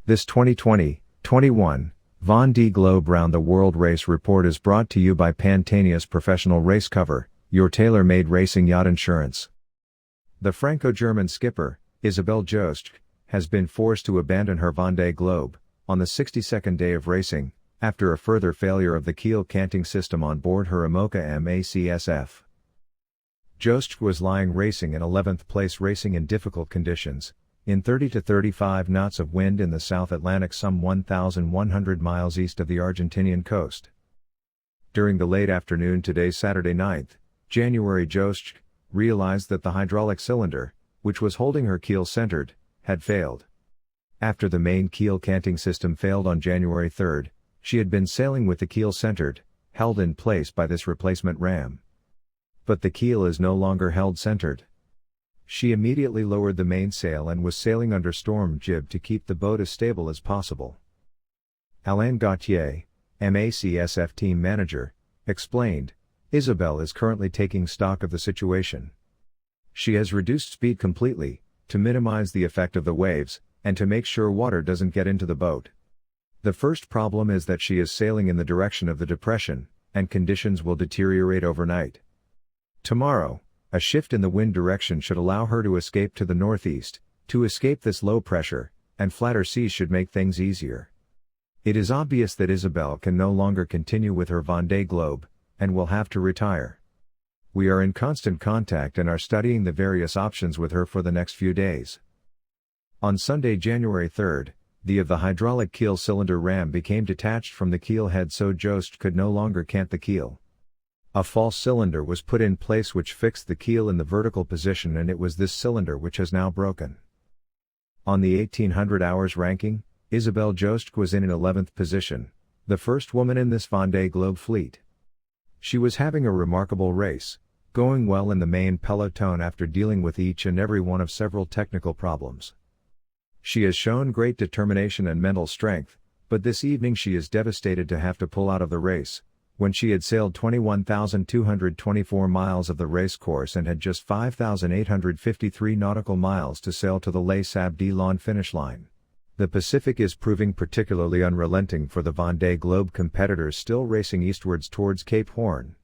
This 2020-21 Vendee Globe Round the World Race Report is brought to you by Pantanius Professional Race Cover, your tailor-made racing yacht insurance. The Franco-German skipper, Isabelle Joschke, has been forced to abandon her Vendee Globe on the 62nd day of racing, after a further failure of the keel canting system on board her IMOCA MACSF. Joschke was lying racing in 11th place, racing in difficult conditions, in 30 to 35 knots of wind in the South Atlantic, some 1,100 miles east of the Argentinian coast. During the late afternoon today, Saturday 9th January, Joschke realized that the hydraulic cylinder, which was holding her keel centered, had failed. After the main keel canting system failed on January 3rd, she had been sailing with the keel centered, held in place by this replacement ram. But the keel is no longer held centered. She immediately lowered the mainsail and was sailing under storm jib to keep the boat as stable as possible. Alain Gauthier, MACSF team manager, explained, "Isabelle is currently taking stock of the situation. She has reduced speed completely, to minimize the effect of the waves, and to make sure water doesn't get into the boat. The first problem is that she is sailing in the direction of the depression, and conditions will deteriorate overnight. Tomorrow, a shift in the wind direction should allow her to escape to the northeast, to escape this low pressure, and flatter seas should make things easier. It is obvious that Isabelle can no longer continue with her Vendee Globe, and will have to retire. We are in constant contact and are studying the various options with her for the next few days." On Sunday, January 3rd, the hydraulic keel cylinder ram became detached from the keel head, so Joschke could no longer cant the keel. A false cylinder was put in place which fixed the keel in the vertical position, and it was this cylinder which has now broken. On the 1800 hours ranking, Isabelle Joschke was in an 11th position, the first woman in this Vendee Globe fleet. She was having a remarkable race, going well in the main peloton after dealing with each and every one of several technical problems. She has shown great determination and mental strength, but this evening she is devastated to have to pull out of the race, when she had sailed 21,224 miles of the race course and had just 5,853 nautical miles to sail to the Les Sables d'Olonne finish line. The Pacific is proving particularly unrelenting for the Vendee Globe competitors still racing eastwards towards Cape Horn.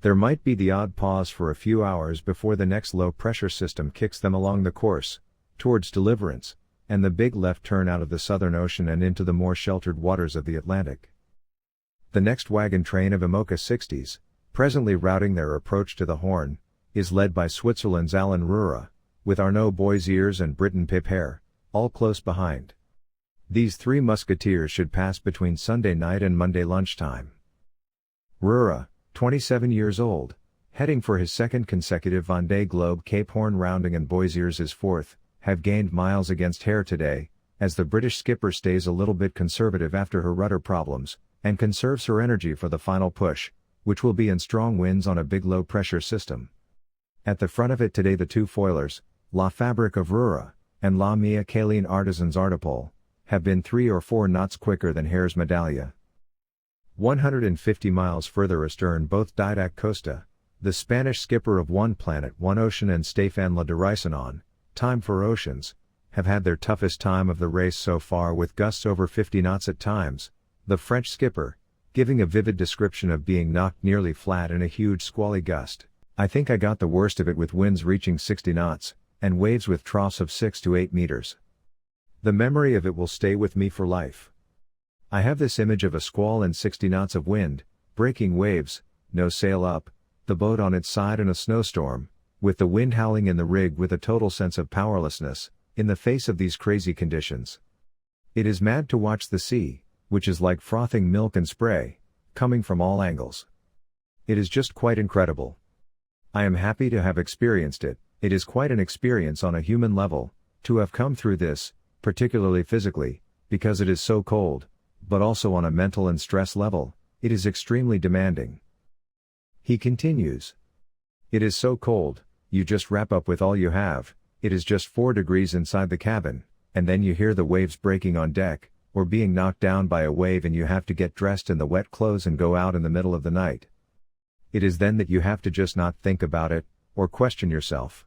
There might be the odd pause for a few hours before the next low-pressure system kicks them along the course, towards Deliverance, and the big left turn out of the Southern Ocean and into the more sheltered waters of the Atlantic. The next wagon train of IMOCA 60s, presently routing their approach to the Horn, is led by Switzerland's Alain Roura, with Arnaud Boissières and Britain Pip Hare, all close behind. These three musketeers should pass between Sunday night and Monday lunchtime. Roura, 27 years old, heading for his second consecutive Vendee Globe Cape Horn rounding, and Boissières his fourth, have gained miles against Hare today, as the British skipper stays a little bit conservative after her rudder problems, and conserves her energy for the final push, which will be in strong winds on a big low-pressure system. At the front of it today, the two foilers, La Fabrique of Roura, and La Mia Kaline Artisans Artipole, have been 3 or 4 knots quicker than Hare's Medallia. 150 miles further astern, both Didac Costa, the Spanish skipper of One Planet One Ocean, and Stéphane Le Derisonon, Time for Oceans, have had their toughest time of the race so far, with gusts over 50 knots at times, the French skipper giving a vivid description of being knocked nearly flat in a huge squally gust. "I think I got the worst of it, with winds reaching 60 knots, and waves with troughs of 6 to 8 meters. The memory of it will stay with me for life. I have this image of a squall and 60 knots of wind, breaking waves, no sail up, the boat on its side in a snowstorm, with the wind howling in the rig, with a total sense of powerlessness, in the face of these crazy conditions. It is mad to watch the sea, which is like frothing milk and spray, coming from all angles. It is just quite incredible. I am happy to have experienced it. It is quite an experience on a human level, to have come through this, particularly physically, because it is so cold, but also on a mental and stress level, it is extremely demanding." He continues, "It is so cold, you just wrap up with all you have, it is just 4 degrees inside the cabin, and then you hear the waves breaking on deck, or being knocked down by a wave, and you have to get dressed in the wet clothes and go out in the middle of the night. It is then that you have to just not think about it, or question yourself.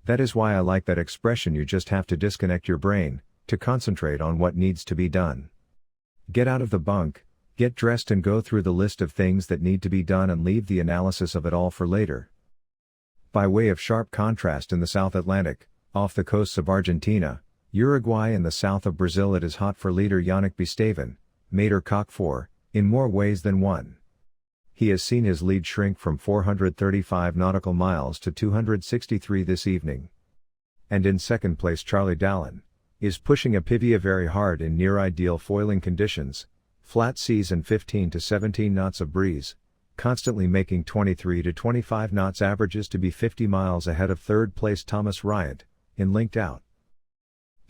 That is why I like that expression, you just have to disconnect your brain, to concentrate on what needs to be done. Get out of the bunk, get dressed and go through the list of things that need to be done and leave the analysis of it all for later. By way of sharp contrast in the South Atlantic, off the coasts of Argentina, Uruguay and the south of Brazil, it is hot for leader Yannick Bestaven, Mater Cock 4, in more ways than one. He has seen his lead shrink from 435 nautical miles to 263 this evening. And in second place Charlie Dalin is pushing a Pivia very hard in near-ideal foiling conditions, flat seas and 15 to 17 knots of breeze, constantly making 23 to 25 knots averages to be 50 miles ahead of third place Thomas Ryant, in linked out.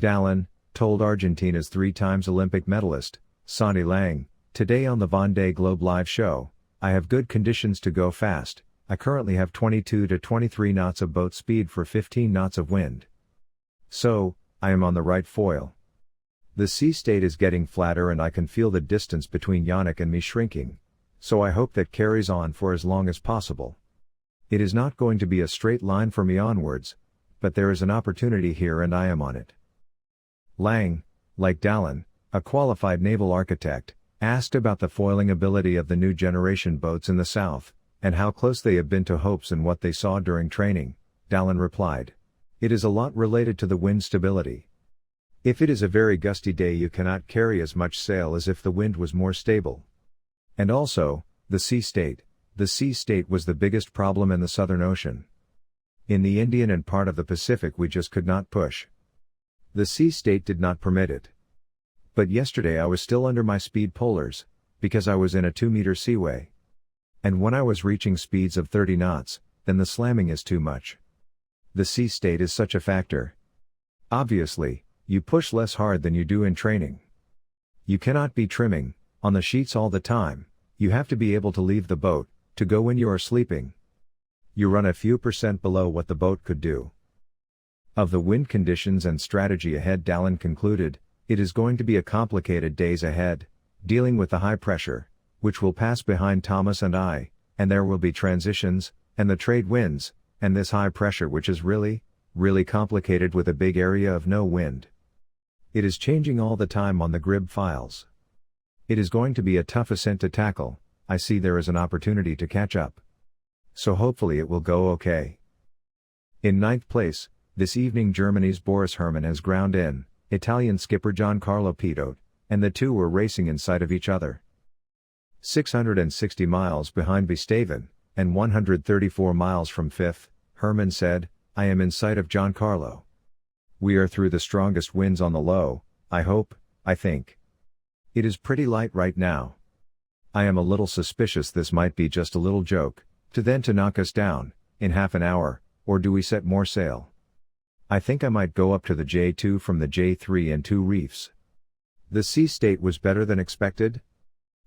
Dalin told Argentina's 3 times Olympic medalist, Santi Lang, today on the Vendee Globe live show, "I have good conditions to go fast, I currently have 22 to 23 knots of boat speed for 15 knots of wind. So, I am on the right foil. The sea state is getting flatter and I can feel the distance between Yannick and me shrinking, so I hope that carries on for as long as possible. It is not going to be a straight line for me onwards, but there is an opportunity here and I am on it." Lang, like Dalin, a qualified naval architect, asked about the foiling ability of the new generation boats in the south, and how close they have been to hopes and what they saw during training. Dalin replied, "It is a lot related to the wind stability. If it is a very gusty day you cannot carry as much sail as if the wind was more stable. And also, the sea state. The sea state was the biggest problem in the Southern Ocean. In the Indian and part of the Pacific we just could not push. The sea state did not permit it. But yesterday I was still under my speed polars, because I was in a 2-meter seaway. And when I was reaching speeds of 30 knots, then the slamming is too much. The sea state is such a factor. Obviously, you push less hard than you do in training. You cannot be trimming on the sheets all the time, you have to be able to leave the boat, to go when you are sleeping. You run a few percent below what the boat could do." Of the wind conditions and strategy ahead, Dalin concluded, "It is going to be a complicated days ahead, dealing with the high pressure, which will pass behind Thomas and I, and there will be transitions, and the trade winds, and this high pressure which is really complicated with a big area of no wind. It is changing all the time on the grid files. It is going to be a tough ascent to tackle, I see there is an opportunity to catch up. So hopefully it will go okay." In 9th place, this evening Germany's Boris Herrmann has ground in, Italian skipper Giancarlo Pitot, and the two were racing in sight of each other. 660 miles behind Bestaven, and 134 miles from 5th, Herrmann said, "I am in sight of Giancarlo. We are through the strongest winds on the low, I think. It is pretty light right now. I am a little suspicious this might be just a little joke, to knock us down, in half an hour, or do we set more sail? I think I might go up to the J2 from the J3 and 2 reefs." The sea state was better than expected?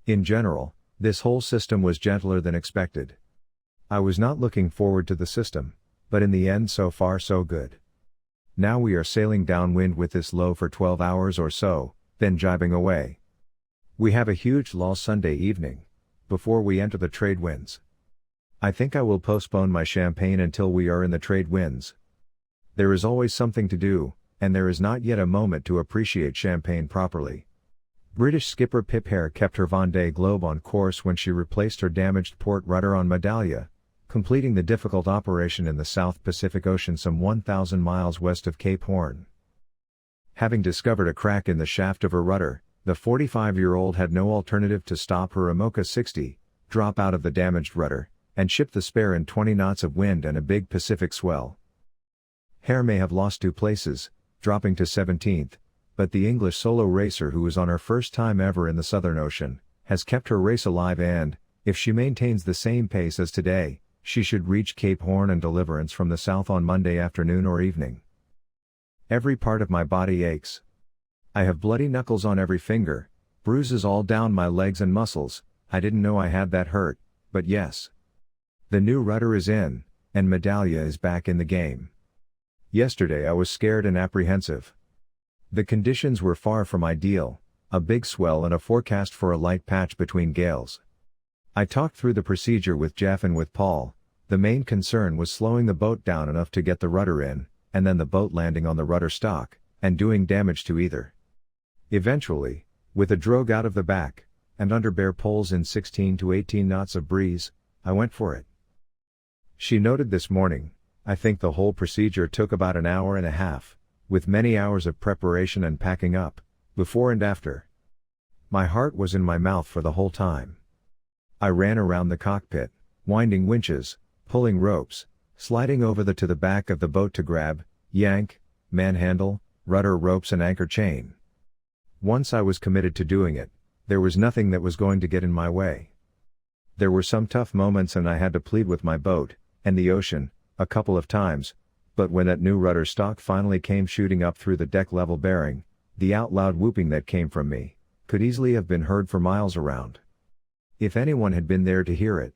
In general, this whole system was gentler than expected. I was not looking forward to the system, but in the end so far so good. Now we are sailing downwind with this low for 12 hours or so, then jibing away. We have a huge lull Sunday evening, before we enter the trade winds. I think I will postpone my champagne until we are in the trade winds. There is always something to do, and there is not yet a moment to appreciate champagne properly. British skipper Pip Hare kept her Vendee Globe on course when she replaced her damaged port rudder on Medallia, completing the difficult operation in the South Pacific Ocean some 1,000 miles west of Cape Horn. Having discovered a crack in the shaft of her rudder, the 45-year-old had no alternative to stop her Imoca 60, drop out of the damaged rudder, and ship the spare in 20 knots of wind and a big Pacific swell. Hare may have lost 2 places, dropping to 17th, but the English solo racer who was on her first time ever in the Southern Ocean, has kept her race alive and, if she maintains the same pace as today, she should reach Cape Horn and Deliverance from the south on Monday afternoon or evening. Every part of my body aches. I have bloody knuckles on every finger, bruises all down my legs and muscles. I didn't know I had that hurt, but yes. The new rudder is in, and Medallia is back in the game. Yesterday I was scared and apprehensive. The conditions were far from ideal, a big swell and a forecast for a light patch between gales. I talked through the procedure with Jeff and with Paul. The main concern was slowing the boat down enough to get the rudder in, and then the boat landing on the rudder stock, and doing damage to either. Eventually, with a drogue out of the back, and under bare poles in 16 to 18 knots of breeze, I went for it. She noted this morning, I think the whole procedure took about an hour and a half, with many hours of preparation and packing up, before and after. My heart was in my mouth for the whole time. I ran around the cockpit, winding winches, pulling ropes, sliding over to the back of the boat to grab, yank, manhandle, rudder ropes and anchor chain. Once I was committed to doing it, there was nothing that was going to get in my way. There were some tough moments and I had to plead with my boat, and the ocean, a couple of times, but when that new rudder stock finally came shooting up through the deck level bearing, the out loud whooping that came from me, could easily have been heard for miles around. If anyone had been there to hear it.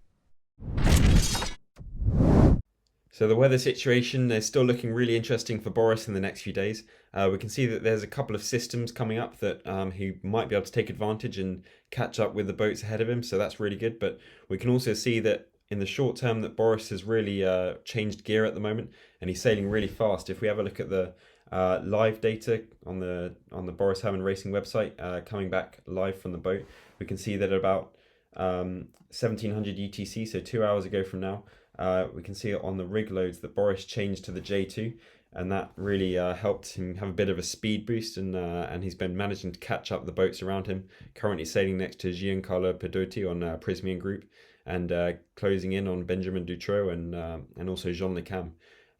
So the weather situation is still looking really interesting for Boris in the next few days. We can see that there's a couple of systems coming up that he might be able to take advantage and catch up with the boats ahead of him, so that's really good. But we can also see that in the short term that Boris has really changed gear at the moment, and he's sailing really fast. If we have a look at the live data on the Boris Herman Racing website, coming back live from the boat, we can see that at about 1700 UTC, so 2 hours ago from now, we can see it on the rig loads that Boris changed to the J2, and that really helped him have a bit of a speed boost, and he's been managing to catch up the boats around him, currently sailing next to Giancarlo Pedotti on Prismian Group, and closing in on Benjamin Dutroux and also Jean Le Cam.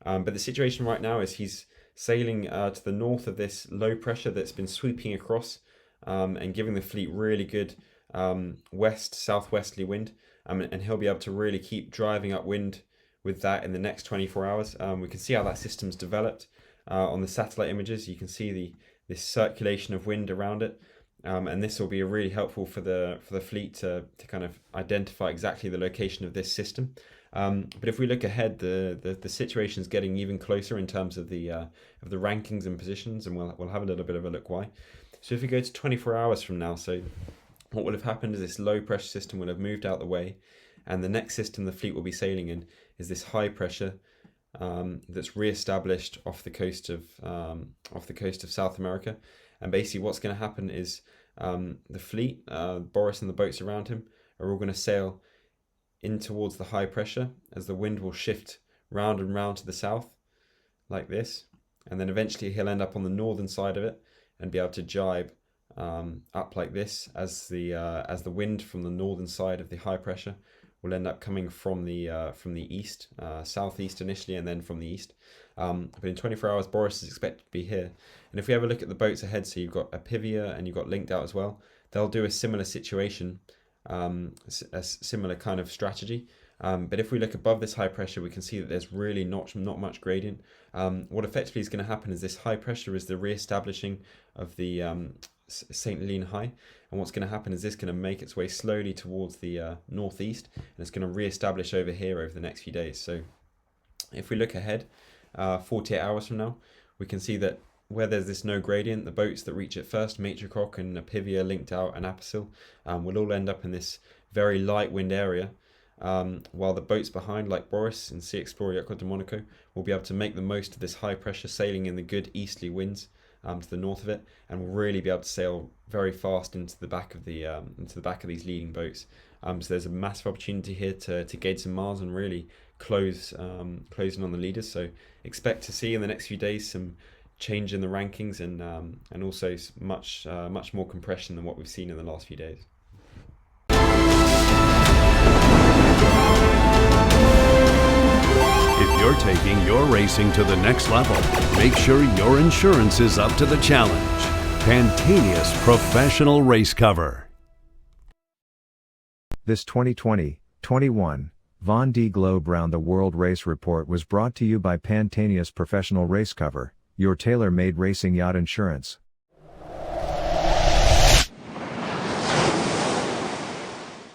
But the situation right now is he's sailing to the north of this low pressure that's been sweeping across and giving the fleet really good southwesterly wind, and he'll be able to really keep driving upwind with that in the next 24 hours. We can see how that system's developed on the satellite images. You can see this circulation of wind around it, and this will be really helpful for the fleet to kind of identify exactly the location of this system. But if we look ahead, the situation is getting even closer in terms of the rankings and positions, and we'll have a little bit of a look why. So if we go to 24 hours from now, so what will have happened is this low pressure system will have moved out the way, and the next system the fleet will be sailing in is this high pressure that's re-established off the coast of South America. And basically what's going to happen is the fleet, Boris and the boats around him, are all going to sail in towards the high pressure as the wind will shift round and round to the south like this, and then eventually he'll end up on the northern side of it and be able to jibe up like this as the wind from the northern side of the high pressure will end up coming from the east, southeast initially, and then from the east. But in 24 hours, Boris is expected to be here. And if we have a look at the boats ahead, so you've got Apivia and you've got Linked Out as well, they'll do a similar situation, a similar kind of strategy. But if we look above this high pressure, we can see that there's really not much gradient. What effectively is going to happen is this high pressure is the re-establishing of the St. Helene High, and what's going to happen is this going to make its way slowly towards the northeast, and it's going to re-establish over here over the next few days. So if we look ahead 48 hours from now, we can see that where there's this no gradient, the boats that reach it first, Matricock and Apivia, Linked Out and Apicil, will all end up in this very light wind area, while the boats behind, like Boris and Sea Explorer Yacht Club de Monaco, will be able to make the most of this high pressure, sailing in the good easterly winds to the north of it, and will really be able to sail very fast into the back of these leading boats. So there's a massive opportunity here to gain some miles and really closing on the leaders. So expect to see in the next few days some change in the rankings, and also much more compression than what we've seen in the last few days. If you're taking your racing to the next level, make sure your insurance is up to the challenge. Pantanius Professional Race Cover. This 2020-21 Vendee Globe Round the World Race Report was brought to you by Pantanius Professional Race Cover, your tailor-made racing yacht insurance.